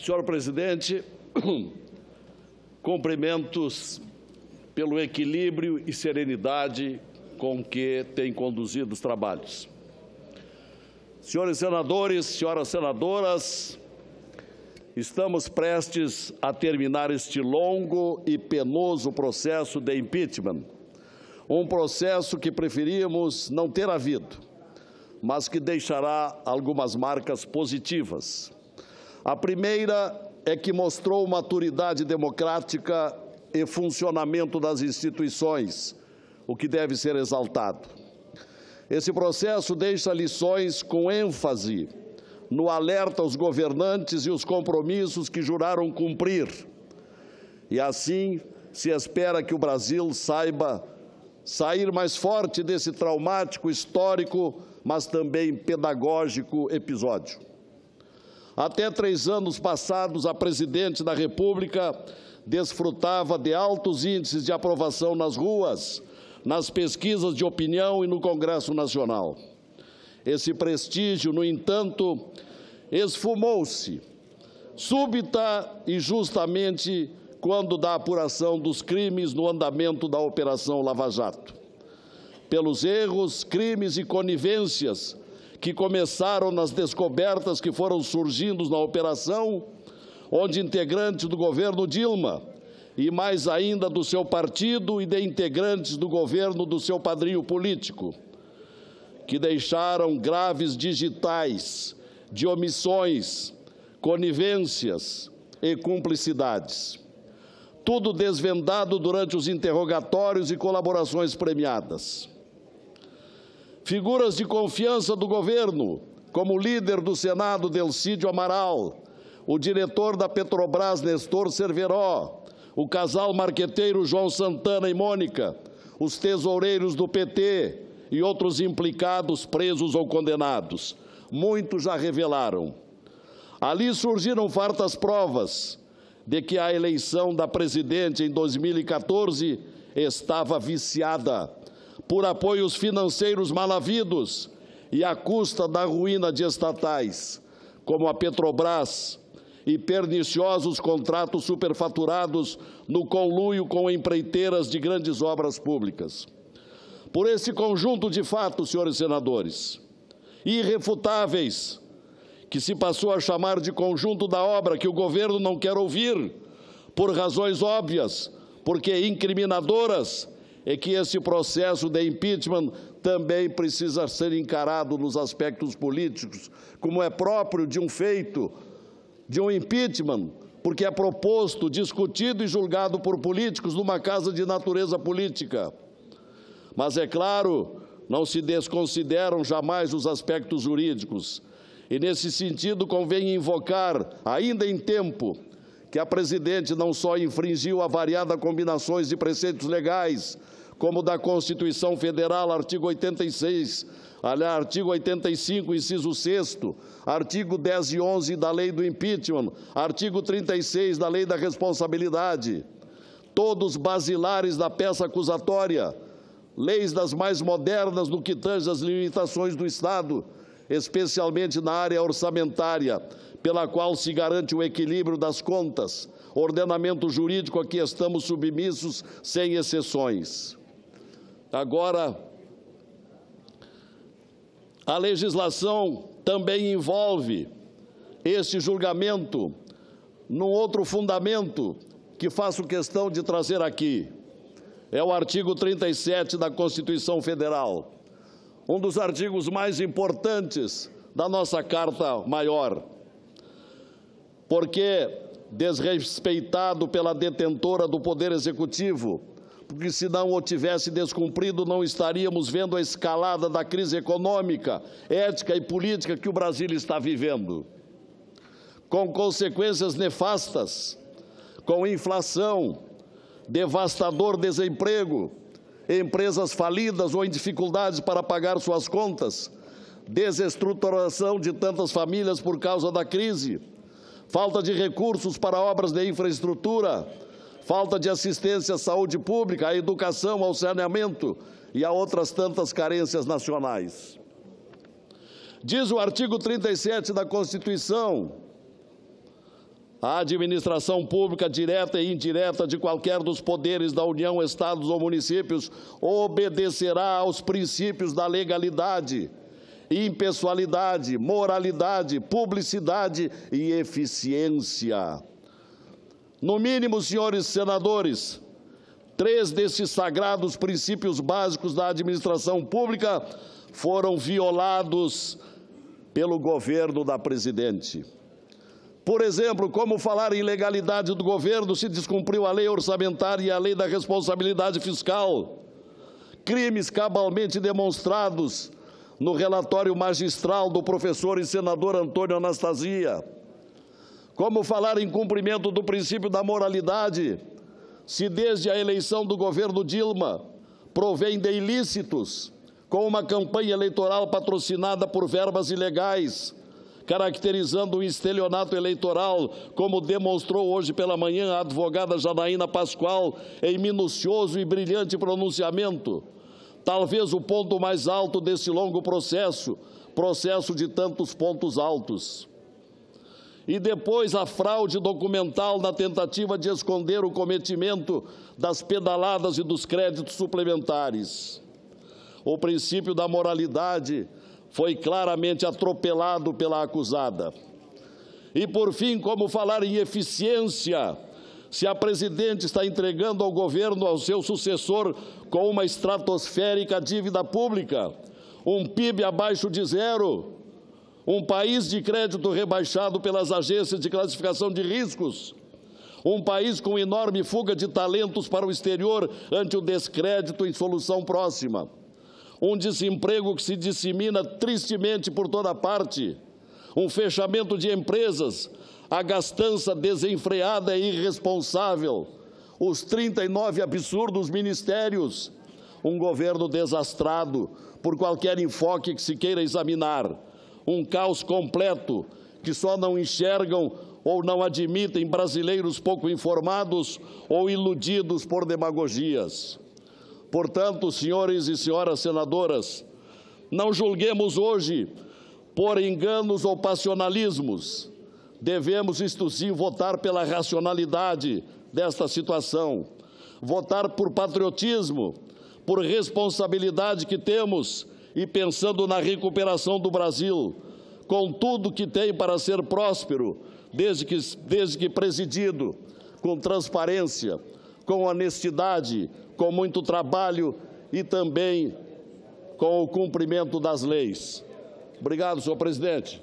Senhor presidente, cumprimentos pelo equilíbrio e serenidade com que tem conduzido os trabalhos. Senhores senadores, senhoras senadoras, estamos prestes a terminar este longo e penoso processo de impeachment. Um processo que preferíamos não ter havido, mas que deixará algumas marcas positivas. A primeira é que mostrou maturidade democrática e funcionamento das instituições, o que deve ser exaltado. Esse processo deixa lições com ênfase no alerta aos governantes e os compromissos que juraram cumprir. E assim se espera que o Brasil saiba sair mais forte desse traumático, histórico, mas também pedagógico episódio. Até 3 anos passados, a presidente da República desfrutava de altos índices de aprovação nas ruas, nas pesquisas de opinião e no Congresso Nacional. Esse prestígio, no entanto, esfumou-se, súbita e justamente quando da apuração dos crimes no andamento da Operação Lava Jato. Pelos erros, crimes e conivências que começaram nas descobertas que foram surgindo na operação, onde integrantes do governo Dilma e mais ainda do seu partido e de integrantes do governo do seu padrinho político, que deixaram graves digitais de omissões, conivências e cumplicidades. Tudo desvendado durante os interrogatórios e colaborações premiadas. Figuras de confiança do governo, como o líder do Senado, Delcídio Amaral, o diretor da Petrobras, Nestor Cerveró, o casal marqueteiro João Santana e Mônica, os tesoureiros do PT e outros implicados presos ou condenados. Muitos já revelaram. Ali surgiram fartas provas de que a eleição da presidente em 2014 estava viciada por apoios financeiros mal havidos e à custa da ruína de estatais, como a Petrobras, e perniciosos contratos superfaturados no conluio com empreiteiras de grandes obras públicas. Por esse conjunto de fatos, senhores senadores, irrefutáveis, que se passou a chamar de conjunto da obra, que o governo não quer ouvir, por razões óbvias, porque incriminadoras, é que esse processo de impeachment também precisa ser encarado nos aspectos políticos, como é próprio de um feito, de um impeachment, porque é proposto, discutido e julgado por políticos numa casa de natureza política. Mas, é claro, não se desconsideram jamais os aspectos jurídicos. E, nesse sentido, convém invocar, ainda em tempo, que a presidente não só infringiu a variada combinações de preceitos legais, como da Constituição Federal, artigo 86, artigo 85, inciso 6º, artigo 10 e 11 da Lei do Impeachment, artigo 36 da Lei da Responsabilidade, todos basilares da peça acusatória, leis das mais modernas no que tange às limitações do Estado, especialmente na área orçamentária, pela qual se garante o equilíbrio das contas, ordenamento jurídico a que estamos submissos sem exceções. Agora, a legislação também envolve este julgamento num outro fundamento que faço questão de trazer aqui. É o artigo 37 da Constituição Federal, um dos artigos mais importantes da nossa Carta Maior, porque desrespeitado pela detentora do Poder Executivo, porque se não o tivesse descumprido, não estaríamos vendo a escalada da crise econômica, ética e política que o Brasil está vivendo, com consequências nefastas, com inflação, devastador desemprego, empresas falidas ou em dificuldades para pagar suas contas, desestruturação de tantas famílias por causa da crise, falta de recursos para obras de infraestrutura, falta de assistência à saúde pública, à educação, ao saneamento e a outras tantas carências nacionais. Diz o artigo 37 da Constituição, A administração pública, direta e indireta, de qualquer dos poderes da União, estados ou municípios, obedecerá aos princípios da legalidade, impessoalidade, moralidade, publicidade e eficiência. No mínimo, senhores senadores, 3 desses sagrados princípios básicos da administração pública foram violados pelo governo da presidente. Por exemplo, como falar em legalidade do governo se descumpriu a lei orçamentária e a lei da responsabilidade fiscal? Crimes cabalmente demonstrados no relatório magistral do professor e senador Antônio Anastasia. Como falar em cumprimento do princípio da moralidade se desde a eleição do governo Dilma provém de ilícitos, com uma campanha eleitoral patrocinada por verbas ilegais, caracterizando o estelionato eleitoral, como demonstrou hoje pela manhã a advogada Janaína Pascoal em minucioso e brilhante pronunciamento. Talvez o ponto mais alto desse longo processo de tantos pontos altos. E depois a fraude documental na tentativa de esconder o cometimento das pedaladas e dos créditos suplementares. O princípio da moralidade foi claramente atropelado pela acusada. E, por fim, como falar em eficiência, se a presidente está entregando ao governo, ao seu sucessor, com uma estratosférica dívida pública, um PIB abaixo de zero, um país de crédito rebaixado pelas agências de classificação de riscos, um país com enorme fuga de talentos para o exterior ante o descrédito em solução próxima, um desemprego que se dissemina tristemente por toda parte, um fechamento de empresas, a gastança desenfreada e irresponsável, os 39 absurdos ministérios, um governo desastrado por qualquer enfoque que se queira examinar, um caos completo que só não enxergam ou não admitem brasileiros pouco informados ou iludidos por demagogias. Portanto, senhores e senhoras senadoras, não julguemos hoje por enganos ou passionalismos. Devemos, isto sim, votar pela racionalidade desta situação, votar por patriotismo, por responsabilidade que temos e pensando na recuperação do Brasil, com tudo que tem para ser próspero, desde que presidido, com transparência, com honestidade, com muito trabalho e também com o cumprimento das leis. Obrigado, senhor presidente.